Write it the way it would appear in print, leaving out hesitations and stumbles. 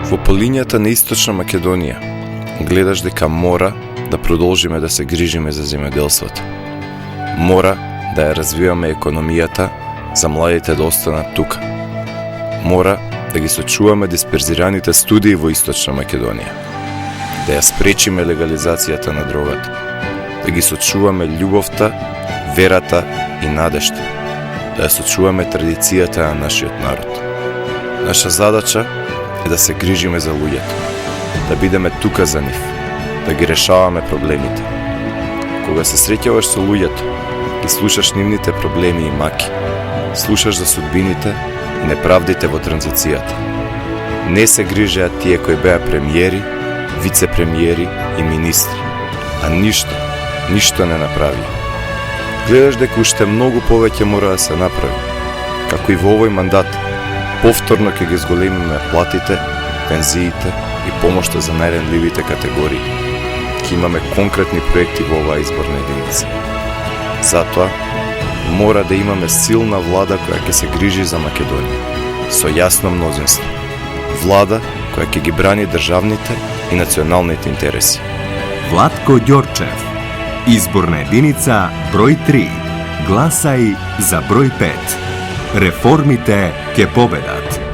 Во полињата на Источна Македонија гледаш дека мора да продолжиме да се грижиме за земјоделството. Мора да ја развиваме економијата за младите да останат тука. Мора да ги сочуваме дисперзираните студии во Источна Македонија. Да ја спречиме легализацијата на дрогата. Да ги сочуваме љубовта, верата и надежта. Да ја сочуваме традицијата на нашиот народ. Наша задача е да се грижиме за луѓето, да бидеме тука за нив, да ги решаваме проблемите. Кога се среќаваш со луѓето, ги слушаш нивните проблеми и маки, слушаш за судбините и неправдите во транзицијата. Не се грижеа тие кои беа премиери, вице-премиери и министри, а ништо не направи. Гледаш дека уште многу повеќе мора да се направи, како и во овој мандат. Повторно ќе ги зголемиме платите, пензиите и помошта за најренливите категории. Ќе имаме конкретни проекти во оваа изборна единица. Затоа, мора да имаме силна влада која ќе се грижи за Македонија, со јасно мнозинство. Влада која ќе ги брани државните и националните интереси. Владко Ѓорчев, изборна единица број 3. Гласај за број 5. Реформите ќе победат.